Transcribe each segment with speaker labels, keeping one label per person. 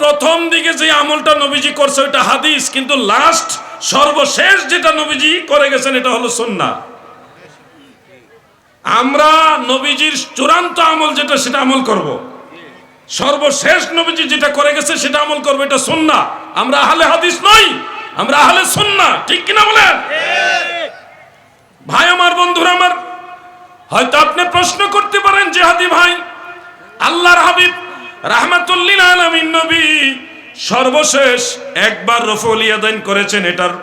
Speaker 1: প্রথম দিকে যে আমলটা নবীজি করছে ওটা হাদিস, কিন্তু লাস্ট সর্বশেষ যেটা নবীজি করে গেছেন এটা হলো সুন্নাহ। আমরা নবীজির চূড়ান্ত আমল যেটা সেটা আমল করব, সর্বশেষ নবীজি যেটা করে গেছে সেটা আমল করব, এটা সুন্নাহ। আমরা আহলে হাদিস নই, আমরা আহলে সুন্নাহ। ঠিক কিনা বলেন ভাই আমার, বন্ধুরা আমার? হয়তো আপনি প্রশ্ন করতে পারেন জিহাদি ভাই, আল্লাহর হাবিব রাহমাতুল্লিল আলামিন নবী সর্বশেষ একবার রফউল ইয়াদাইন করেছেন, এটার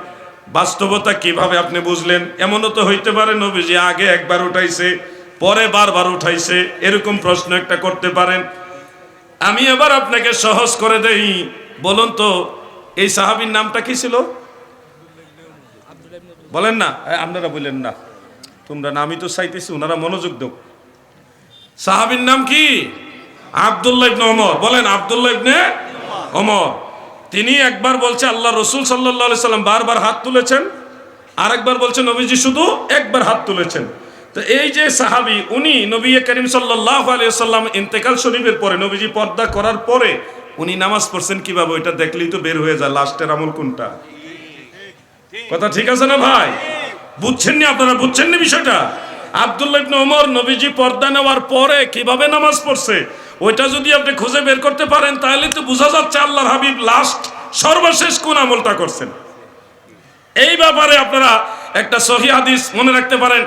Speaker 1: বাস্তবতা কিভাবে আপনি বুঝলেন? এমনও তো হইতে পারে নবীজি আগে একবার উঠাইছে, পরে বারবার উঠাইছে, এরকম প্রশ্ন একটা করতে পারেন। আমি এবার আপনাকে সহজ করে দেই। বলুন তো, এই সাহাবীর নামটা কি ছিল? বলেন না, আপনারা বললেন না, তোমরা না, আমি তো চাইতেছি ওনারা মনোযোগ দাও। সাহাবীর নাম কি? আব্দুল্লাহ ইবনে ওমর। বলেন, আব্দুল্লাহ ইবনে ওমর। তিনি একবার বলছে আল্লাহ রসুল সাল্লাল্লাহু আলাইহি সাল্লাম বারবার হাত তুলেছেন, আরেকবার বলছে নবীজি শুধু একবার হাত তুলেছেন। তো এই যে সাহাবী, উনি নবী করিম সাল্লাল্লাহু আলাইহি সাল্লাম ইন্তেকাল শরীফের পরে, নবীজি পর্দা করার পরে উনি নামাজ পড়ছেন কিভাবে, ওইটা দেখলেই তো বের হয়ে যায় লাস্টের আমল কোনটা। কথা ঠিক আছে না ভাই? বুঝছেন নি আপনারা? বুঝছেন নি বিষয়টা? আব্দুল্লাহ ইবনে ওমর নবীজি পর্দা নেওয়ার পরে কিভাবে নামাজ পড়ছে, ওইটা যদি আপনি খুঁজে বের করতে পারেন তাহলে তো বোঝা যাচ্ছে আল্লাহর হাবিব লাস্ট সর্বশেষ কোন আমলটা করছেন। এই ব্যাপারে আপনারা একটা সহিহ হাদিস মনে রাখতে পারেন,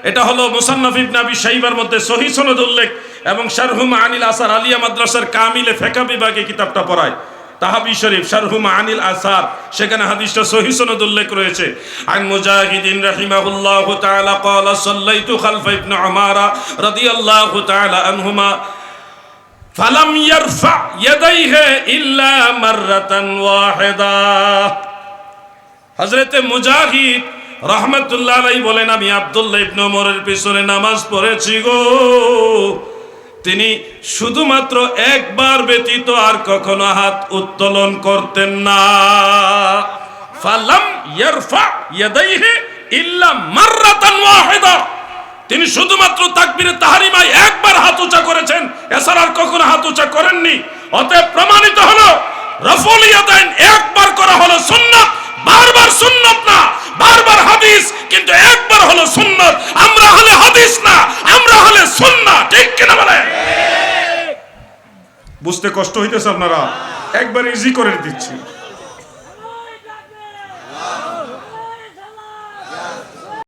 Speaker 1: এটা হলো মুসান্নাফ ইবনে আবি শাইবার মধ্যে সহিহ সনদ উল্লেখ, এবং শারহু মাআনিল আসার আলিয়া মাদ্রাসার কামিলে ফিকহ বিভাগে কিতাবটা পড়ায়, তাহাবি শরীফ শারহু মাআনিল আসার, সেখানে হাদিসটা সহিহ সনদ উল্লেখ রয়েছে। আন মুজাহিদিন রাহিমাহুল্লাহু তাআলা ক্বালা সাল্লাইতু খালফা ইবনে উমারা রাদিয়াল্লাহু তাআলা আনহুমা ফালাম ইয়ারফা ইয়াদাইহি ইল্লা মাররাতান ওয়াহিদা। হযরতে মুজাহিদ রাহমাতুল্লাহ আলাইহি বলেন, আমি আব্দুল্লাহ ইবনে ওমরের পিছনে নামাজ পড়েছি গো, তিনি শুধুমাত্র একবার ব্যতীত আর কখনো হাত উত্তোলন করতেন না। ফালাম ইয়ারফা ইয়াদাইহি ইল্লা মাররাতান ওয়াহিদা, তিনি শুধুমাত্র তাকবীরে তাহরিমায় একবার হাত উঁচা করেছেন, এছাড়া আর কখনো হাত উঁচা করেননি। অতএব প্রমাণিত হলো রফউল ইয়াদাইন একবার করা হলো সুন্নাত, বারবার সুন্নাত না, বারবার হাদিস, কিন্তু একবার হলো সুন্নাত। আমরা হলে হাদিস না, আমরা হলে সুন্নাত। ঠিক কিনা বলেন? বুঝতে কষ্ট হইতেছে আপনারা? একবার ইজি করে দিচ্ছি।